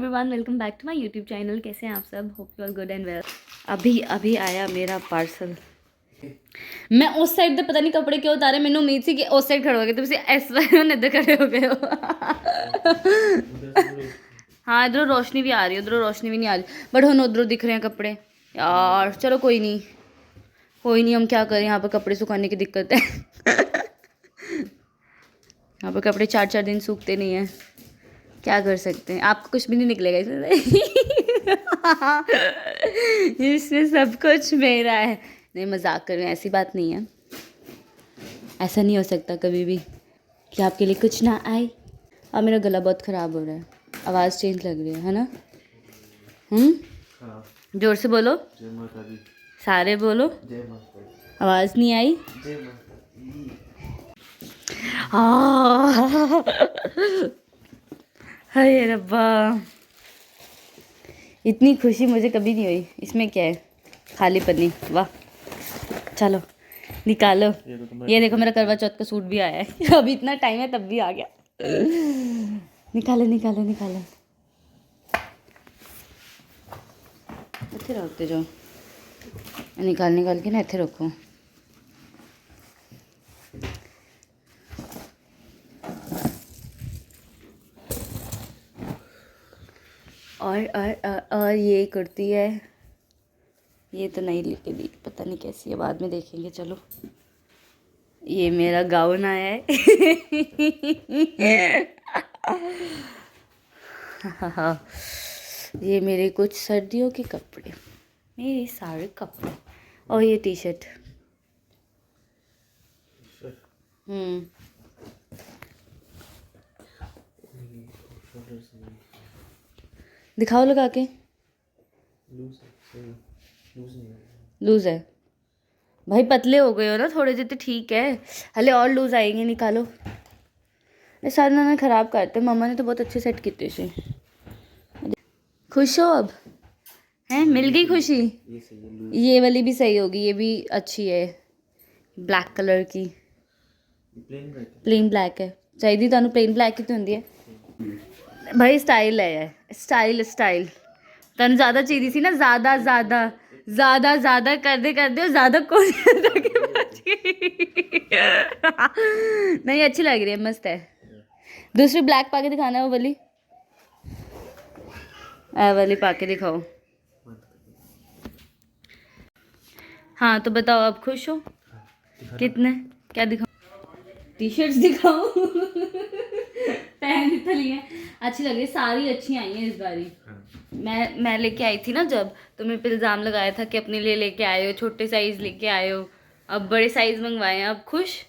Everyone, welcome back to my YouTube channel. कैसे हैं आप सब? Hope you are good and well. अभी आया मेरा पार्सल। मैं उस साइड से पता नहीं कपड़े क्यों उतारे, मैंने उम्मीद थी कि उस साइड खड़े हो गए, तो इस इधर खड़े हो गए हो। हाँ, इधरों रोशनी भी आ रही है, उधरों रोशनी भी नहीं आ रही, बट हम उधरों दिख रहे हैं कपड़े यार। चलो कोई नहीं, हम क्या करें, यहाँ पर कपड़े सुखाने की दिक्कत है। यहाँ पर कपड़े 4-4 दिन सूखते नहीं हैं, क्या कर सकते हैं। आपको कुछ भी नहीं निकलेगा इसमें। इसमें सब कुछ मेरा है। नहीं, मजाक कर रहे हैं, ऐसी बात नहीं है। ऐसा नहीं हो सकता कभी भी कि आपके लिए कुछ ना आए। अब मेरा गला बहुत ख़राब हो रहा है, आवाज़ चेंज लग रही है ना। जोर से बोलो, सारे बोलो। आवाज़ नहीं आई। हाय रब्बा, इतनी खुशी मुझे कभी नहीं हुई। इसमें क्या है? खाली पन्नी। वाह, चलो निकालो। ये देखो मेरा करवा चौथ का सूट भी आया है। अभी इतना टाइम है तब भी आ गया। निकालो निकालो निकालो, इतने रखते जाओ। निकाल के ना इतने रखो। और ये कुर्ती है, ये तो नहीं लेके दी, पता नहीं कैसी है, बाद में देखेंगे। चलो, ये मेरा गाउन आया है। ये मेरे कुछ सर्दियों के कपड़े, मेरे सारे कपड़े। और ये टी शर्ट। दिखाओ लगा के। लूज है भाई, पतले हो गए हो ना थोड़े जितने, ठीक है। हले और लूज आएंगे, निकालो। सारे ना ख़राब करते, मम्मा ने तो बहुत अच्छे सेट किए थे। खुश हो अब? हैं, मिल गई खुशी। ये वाली भी सही होगी, ये भी अच्छी है, ब्लैक कलर की। प्लेन ब्लैक है चाहिए तुहानू, प्लेन ब्लैक ही तो होंदी है भाई। स्टाइल है, स्टाइल स्टाइल। तुहानू ज़्यादा चाहिए सी ना, ज़्यादा ज़्यादा ज़्यादा ज़्यादा करते करते ज़्यादा कौन नहीं, अच्छी लग रही है, मस्त है। दूसरी ब्लैक पाके दिखाना, वो वाली, वाली पाके दिखाओ। हाँ तो बताओ, अब खुश हो? कितने, क्या दिखाओ? टी शर्ट्स दिखाओ। पहन तो ली है, अच्छी लग रही है, सारी अच्छी आई हैं इस बारी। मैं लेके आई थी ना जब, तो मेरे पे इल्ज़ाम लगाया था कि अपने लिए लेके आए हो, छोटे साइज़ लेके आए हो। अब बड़े साइज़ मंगवाए हैं, अब खुश।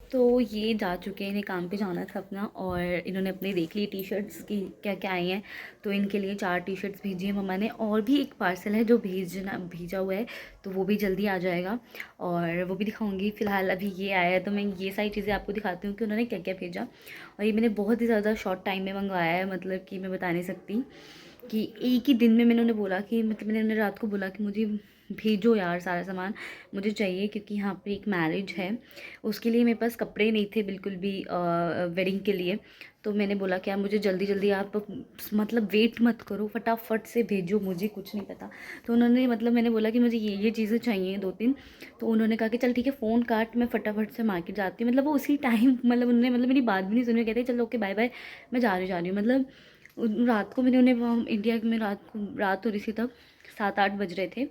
तो ये जा चुके हैं, इन्हें काम पे जाना था अपना, और इन्होंने अपने देख ली टी शर्ट्स की क्या क्या आई हैं। तो इनके लिए 4 टी शर्ट्स भेजी है मम्मा ने, और भी एक पार्सल है जो भेजा हुआ है, तो वो भी जल्दी आ जाएगा और वो भी दिखाऊंगी। फ़िलहाल अभी ये आया है, तो मैं ये सारी चीज़ें आपको दिखाती हूँ कि उन्होंने क्या क्या भेजा। और ये मैंने बहुत ही ज़्यादा शॉर्ट टाइम में मंगवाया है, मतलब कि मैं बता नहीं सकती कि एक ही दिन में मैंने उन्हें बोला कि, मतलब मैंने उन्हें रात को बोला कि मुझे भेजो यार, सारा सामान मुझे चाहिए, क्योंकि यहाँ पे एक मैरिज है, उसके लिए मेरे पास कपड़े नहीं थे बिल्कुल भी, वेडिंग के लिए। तो मैंने बोला कि आप मुझे जल्दी जल्दी, आप मतलब वेट मत करो, फटाफट से भेजो, मुझे कुछ नहीं पता। तो उन्होंने, मतलब मैंने बोला कि मुझे ये चीज़ें चाहिए 2-3, तो उन्होंने कहा कि चल ठीक है, फ़ोन काट, मैं फटाफट से मार्केट जाती हूँ। मतलब वो उसी टाइम, मतलब उन्होंने, मतलब मेरी बात भी नहीं सुनी, कहते चलो ओके बाय बाय, मैं जा रही हूँ। मतलब रात को मैंने उन्हें, वहाँ इंडिया में रात हो रही थी तब, 7-8 बज रहे थे,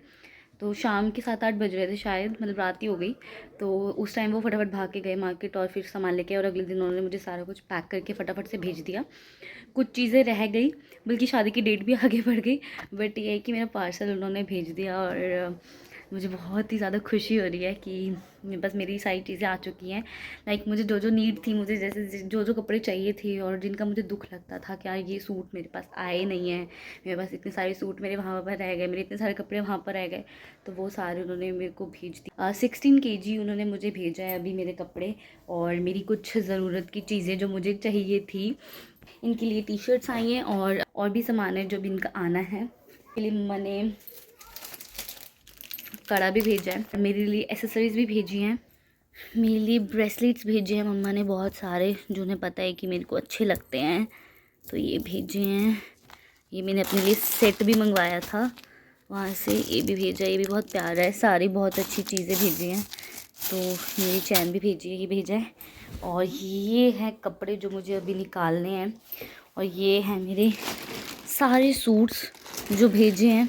तो शाम के 7-8 बज रहे थे शायद, मतलब रात ही हो गई। तो उस टाइम वो फटाफट भाग के गए मार्केट और फिर सामान लेके, और अगले दिन उन्होंने मुझे सारा कुछ पैक करके फटाफट से भेज दिया। कुछ चीज़ें रह गई, बल्कि शादी की डेट भी आगे बढ़ गई, बट ये है कि मेरा पार्सल उन्होंने भेज दिया। और मुझे बहुत ही ज़्यादा खुशी हो रही है कि बस मेरी सारी चीज़ें आ चुकी हैं। लाइक मुझे जो जो नीड थी, मुझे जैसे जो जो कपड़े चाहिए थे, और जिनका मुझे दुख लगता था कि यार ये सूट मेरे पास आए नहीं है, मेरे पास इतने सारे सूट मेरे वहाँ पर रह गए, मेरे इतने सारे कपड़े वहाँ पर रह गए, तो वो सारे उन्होंने मेरे को भेज दिए। 16 kg उन्होंने मुझे भेजा है अभी मेरे कपड़े, और मेरी कुछ ज़रूरत की चीज़ें जो मुझे चाहिए थी, इनके लिए टी शर्ट्स आई हैं, और भी सामान है जो भी इनका आना है। के लिए मम्मा ने कड़ा भी भेजा है, मेरे लिए एसेसरीज़ भी भेजी हैं, मेरे लिए ब्रेसलेट्स भेजे हैं मम्मा ने बहुत सारे, जो उन्हें पता है कि मेरे को अच्छे लगते हैं, तो ये भेजे हैं। ये मैंने अपने लिए सेट भी मंगवाया था वहाँ से, ये भी भेजा, ये भी बहुत प्यारा है। सारी बहुत अच्छी चीज़ें भेजी हैं। तो मेरी चैन भी भेजी है, ये भेजा है। और ये हैं कपड़े जो मुझे अभी निकालने हैं। और ये हैं मेरे सारे सूट्स जो भेजे हैं।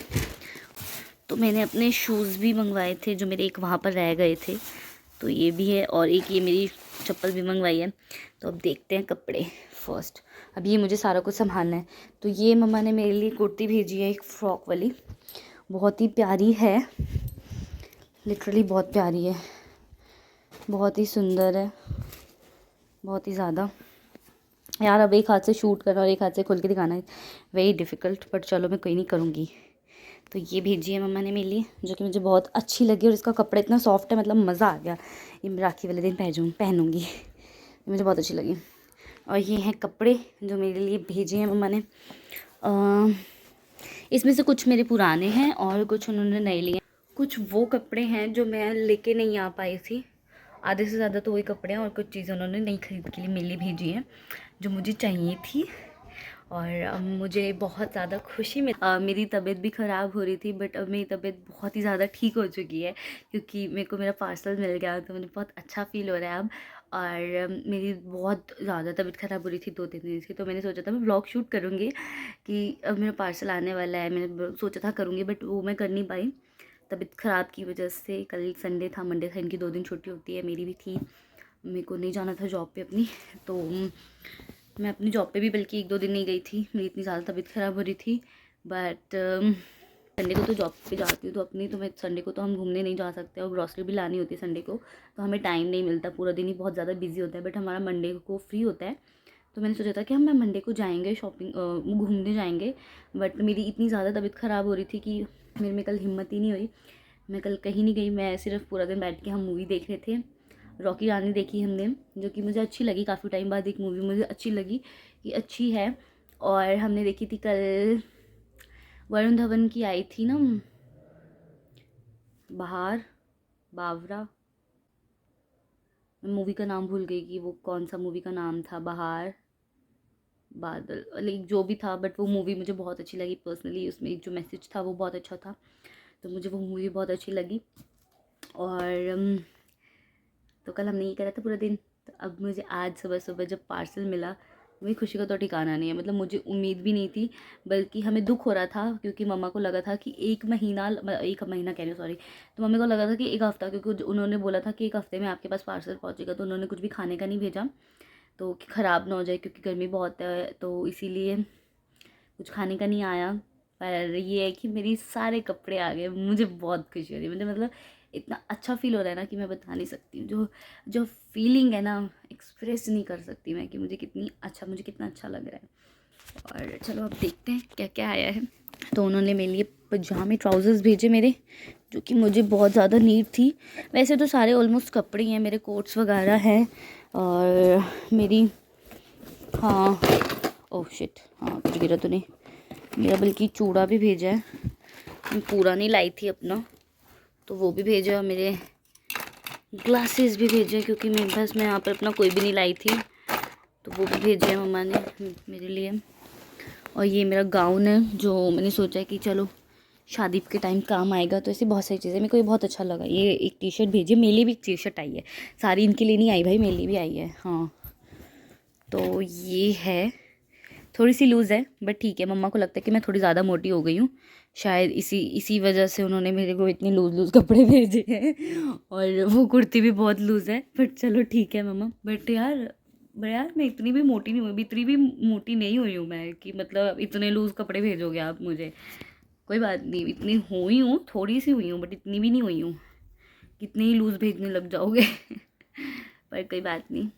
तो मैंने अपने शूज़ भी मंगवाए थे जो मेरे एक वहाँ पर रह गए थे, तो ये भी है। और एक ये मेरी चप्पल भी मंगवाई है। तो अब देखते हैं कपड़े फर्स्ट। अब ये मुझे सारा कुछ संभालना है। तो ये मम्मा ने मेरे लिए कुर्ती भेजी है, एक फ्रॉक वाली, बहुत ही प्यारी है, लिटरली बहुत प्यारी है, बहुत ही सुंदर है, बहुत ही ज़्यादा। यार अब एक हाथ से शूट करना और एक हाथ से खोल के दिखाना है वेरी डिफ़िकल्ट, बट चलो मैं कोई नहीं करूँगी। तो ये भेजी है मम्मा ने मेरे लिए, जो कि मुझे बहुत अच्छी लगी। और इसका कपड़ा इतना सॉफ्ट है, मतलब मज़ा आ गया। ये मैं राखी वाले दिन पहनूँगी, ये मुझे बहुत अच्छी लगी। और ये हैं कपड़े जो मेरे लिए भेजे हैं मम्मा ने। इसमें से कुछ मेरे पुराने हैं और कुछ उन्होंने नए लिए। कुछ वो कपड़े हैं जो मैं लेके नहीं आ पाई थी, आधे से ज़्यादा तो वही कपड़े हैं। और कुछ चीज़ें उन्होंने नई खरीद के लिए मेरे लिए भेजी हैं जो मुझे चाहिए थी। और मुझे बहुत ज़्यादा खुशी में मेरी तबीयत भी ख़राब हो रही थी, बट अब मेरी तबीयत बहुत ही ज़्यादा ठीक हो चुकी है क्योंकि मेरे को मेरा पार्सल मिल गया। तो मुझे बहुत अच्छा फ़ील हो रहा है अब। और मेरी बहुत ज़्यादा तबीयत ख़राब हो रही थी 2-3 दिन से। तो मैंने सोचा था मैं व्लॉग शूट करूँगी कि अब मेरा पार्सल आने वाला है। मैंने सोचा था करूँगी, बट वो मैं कर नहीं पाई तबीयत ख़राब की वजह से। कल संडे था, मंडे था, इनकी 2 दिन छुट्टी होती है, मेरी भी थी। मेरे को नहीं जाना था जॉब पे अपनी, तो मैं अपनी जॉब पे भी बल्कि 1-2 दिन नहीं गई थी, मेरी इतनी ज़्यादा तबीयत ख़राब हो रही थी। बट संडे को तो जॉब पे जाती हूँ तो अपनी, तो मैं संडे को तो हम घूमने नहीं जा सकते और ग्रॉसरी भी लानी होती है संडे को, तो हमें टाइम नहीं मिलता, पूरा दिन ही बहुत ज़्यादा बिजी होता है। बट हमारा मंडे को फ्री होता है, तो मैंने सोचा था कि हम मंडे को जाएंगे शॉपिंग, घूमने जाएंगे। बट मेरी इतनी ज़्यादा तबीयत ख़राब हो रही थी कि मेरे में कल हिम्मत ही नहीं हुई। मैं कल कहीं नहीं गई, मैं सिर्फ पूरा दिन बैठ के हम मूवी देख रहे थे। रॉकी रानी देखी हमने, जो कि मुझे अच्छी लगी। काफ़ी टाइम बाद एक मूवी मुझे अच्छी लगी कि अच्छी है। और हमने देखी थी कल वरुण धवन की आई थी ना, बहार बावरा, मैं मूवी का नाम भूल गई कि वो कौन सा मूवी का नाम था, बहार बादल, लाइक जो भी था। बट वो मूवी मुझे बहुत अच्छी लगी पर्सनली, उसमें जो मैसेज था वो बहुत अच्छा था, तो मुझे वो मूवी बहुत अच्छी लगी। और तो कल हमने ये करा था पूरा दिन। तो अब मुझे आज सुबह सुबह जब पार्सल मिला, मेरी खुशी का तो ठिकाना नहीं है। मतलब मुझे उम्मीद भी नहीं थी, बल्कि हमें दुख हो रहा था क्योंकि मम्मा को लगा था कि एक महीना कह रही हूँ सॉरी, तो मम्मी को लगा था कि एक हफ़्ता, क्योंकि उन्होंने बोला था कि एक हफ़्ते में आपके पास पार्सल पहुँचेगा। तो उन्होंने कुछ भी खाने का नहीं भेजा, तो कि ख़राब ना हो जाए क्योंकि गर्मी बहुत है, तो इसीलिए कुछ खाने का नहीं आया। पर ये है कि मेरी सारे कपड़े आ गए, मुझे बहुत खुशी हो रही है। मुझे मतलब इतना अच्छा फ़ील हो रहा है ना कि मैं बता नहीं सकती हूँ। जो जो फीलिंग है ना, एक्सप्रेस नहीं कर सकती मैं कि मुझे कितना अच्छा लग रहा है। और चलो अब देखते हैं क्या क्या आया है। तो उन्होंने मेरे लिए पजामे ट्राउज़र्स भेजे मेरे, जो कि मुझे बहुत ज़्यादा नीड थी। वैसे तो सारे ऑलमोस्ट कपड़े हैं, मेरे कोट्स वगैरह हैं और मेरी, हाँ ओह शिट, हाँ कुछ गिरा तो नहीं। मेरा बल्कि चूड़ा भी भेजा है, मैं पूरा नहीं लाई थी अपना, तो वो भी भेजा। मेरे ग्लासेस भी भेजे क्योंकि मेरे पास मैं यहाँ पर अपना कोई भी नहीं लाई थी, तो वो भी भेजे है मम्मा ने मेरे लिए। और ये मेरा गाउन है जो मैंने सोचा है कि चलो शादी के टाइम काम आएगा, तो ऐसी बहुत सारी चीज़ें मेरे को ये बहुत अच्छा लगा। ये एक टी शर्ट भेजी, मेरे लिए भी एक टी शर्ट आई है, सारी इनके लिए नहीं आई भाई, मेरे लिए भी आई है। हाँ तो ये है, थोड़ी सी लूज़ है बट ठीक है। मम्मा को लगता है कि मैं थोड़ी ज़्यादा मोटी हो गई हूँ, शायद इसी वजह से उन्होंने मेरे को इतने लूज़ कपड़े भेजे हैं। और वो कुर्ती भी बहुत लूज़ है, बट चलो ठीक है मम्मा। बट यार मैं इतनी भी मोटी नहीं हुई, इतनी भी मोटी नहीं हुई हूँ मैं कि मतलब इतने लूज़ कपड़े भेजोगे आप मुझे। कोई बात नहीं, इतनी हुई हूँ, थोड़ी सी हुई हूँ बट इतनी भी नहीं हुई हूँ, कितने ही लूज़ भेजने लग जाओगे। पर कोई बात नहीं।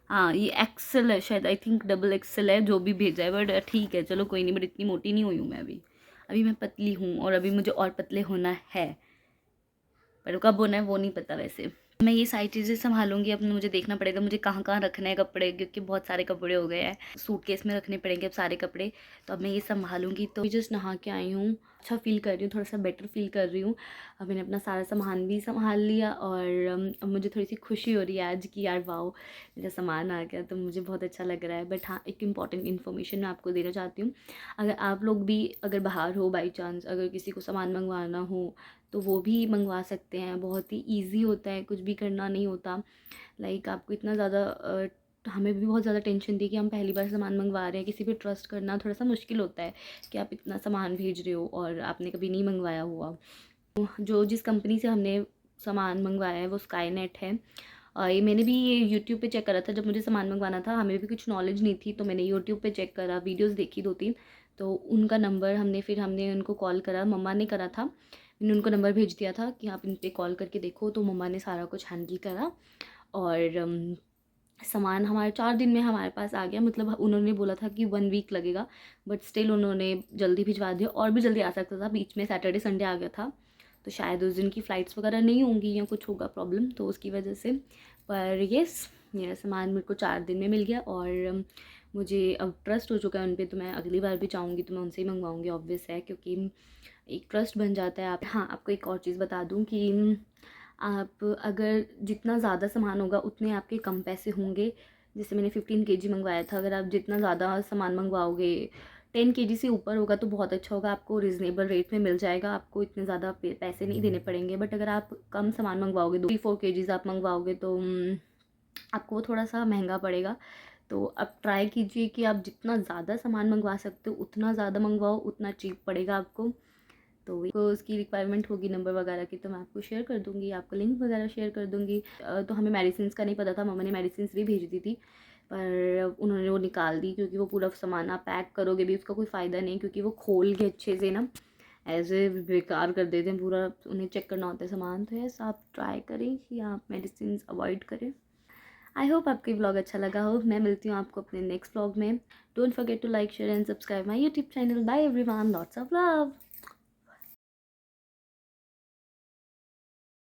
हाँ ये एक्सेल है शायद, आई थिंक डबल एक्सेल है जो भी भेजा है, बट ठीक है चलो कोई नहीं। बट इतनी मोटी नहीं हुई हूँ मैं अभी मैं पतली हूँ और अभी मुझे और पतले होना है, पर कब होना है वो नहीं पता वैसे। मैं ये सारी चीज़ें संभालूंगी। अब मुझे देखना पड़ेगा मुझे कहाँ कहाँ रखना है कपड़े, क्योंकि बहुत सारे कपड़े हो गए हैं, सूटकेस में रखने पड़ेंगे अब सारे कपड़े। तो अब मैं ये संभालूंगी। तो जस्ट नहा के आई हूँ, अच्छा फील कर रही हूँ, थोड़ा सा बेटर फील कर रही हूँ। अब मैंने अपना सारा सामान भी संभाल लिया और अब मुझे थोड़ी सी खुशी हो रही है आज कि यार वाओ मेरा सामान आ गया, तो मुझे बहुत अच्छा लग रहा है। बट हाँ, एक इम्पॉर्टेंट इन्फॉर्मेशन मैं आपको देना चाहती हूँ। अगर आप लोग भी अगर बाहर हो बाई चांस, अगर किसी को सामान मंगवाना हो तो वो भी मंगवा सकते हैं। बहुत ही ईज़ी होता है, कुछ भी करना नहीं होता। लाइक आपको इतना ज़्यादा हमें भी बहुत ज़्यादा टेंशन थी कि हम पहली बार सामान मंगवा रहे हैं, किसी पे ट्रस्ट करना थोड़ा सा मुश्किल होता है कि आप इतना सामान भेज रहे हो और आपने कभी नहीं मंगवाया हुआ। तो जो जिस कंपनी से हमने सामान मंगवाया है वो स्काईनेट है। ये मैंने भी ये यूट्यूब पे चेक करा था, जब मुझे सामान मंगवाना था हमें भी कुछ नॉलेज नहीं थी, तो मैंने यूट्यूब पे चेक करा, वीडियोस देखी 2-3। तो उनका नंबर हमने उनको कॉल करा, मम्मा ने करा था। मैंने उनको नंबर भेज दिया था कि आप इन पे कॉल करके देखो, तो मम्मा ने सारा कुछ हैंडल करा और सामान हमारे 4 दिन में हमारे पास आ गया। मतलब उन्होंने बोला था कि 1 वीक लगेगा, बट स्टिल उन्होंने जल्दी भिजवा दिया। और भी जल्दी आ सकता था, बीच में सैटरडे संडे आ गया था, तो शायद उस दिन की फ़्लाइट्स वगैरह नहीं होंगी या कुछ होगा प्रॉब्लम, तो उसकी वजह से। पर येस, मेरा सामान मेरे को 4 दिन में मिल गया और मुझे अब ट्रस्ट हो चुका है उन पे। तो मैं अगली बार भी चाहूँगी तो मैं उनसे ही मंगवाऊँगी, ऑब्वियस है, क्योंकि एक ट्रस्ट बन जाता है। आप हाँ, आपको एक और चीज़ बता दूँ कि आप अगर जितना ज़्यादा सामान होगा उतने आपके कम पैसे होंगे। जैसे मैंने 15 केजी मंगवाया था, अगर आप जितना ज़्यादा सामान मंगवाओगे 10 केजी से ऊपर होगा तो बहुत अच्छा होगा, आपको रिजनेबल रेट में मिल जाएगा, आपको इतने ज़्यादा पैसे नहीं देने पड़ेंगे। बट अगर आप कम सामान मंगवाओगे, 3-4 केजीज़ आप मंगवाओगे, तो आपको वो थोड़ा सा महंगा पड़ेगा। तो अब ट्राई कीजिए कि आप जितना ज़्यादा सामान मंगवा सकते हो उतना ज़्यादा मंगवाओ, उतना चीप पड़ेगा आपको। तो उसकी रिक्वायरमेंट होगी नंबर वगैरह की, तो मैं आपको शेयर कर दूँगी, आपको लिंक वगैरह शेयर कर दूँगी। तो हमें मेडिसिन्स का नहीं पता था, मम्मा ने मेडिसिन्स भी भेज दी थी, पर उन्होंने वो निकाल दी, क्योंकि वो पूरा सामान आप पैक करोगे भी उसका कोई फ़ायदा नहीं, क्योंकि वो खोल के अच्छे से ना ऐसे बेकार कर देते हैं पूरा, उन्हें चेक करना होता है सामान। तो यस, आप ट्राई करें कि आप मेडिसिन्स अवॉइड करें। आई होप आपको ये व्लॉग अच्छा लगा हो। मैं मिलती हूँ आपको अपने नेक्स्ट व्लॉग में। Don't forget to like, share and subscribe my YouTube channel. Bye everyone, lots of love.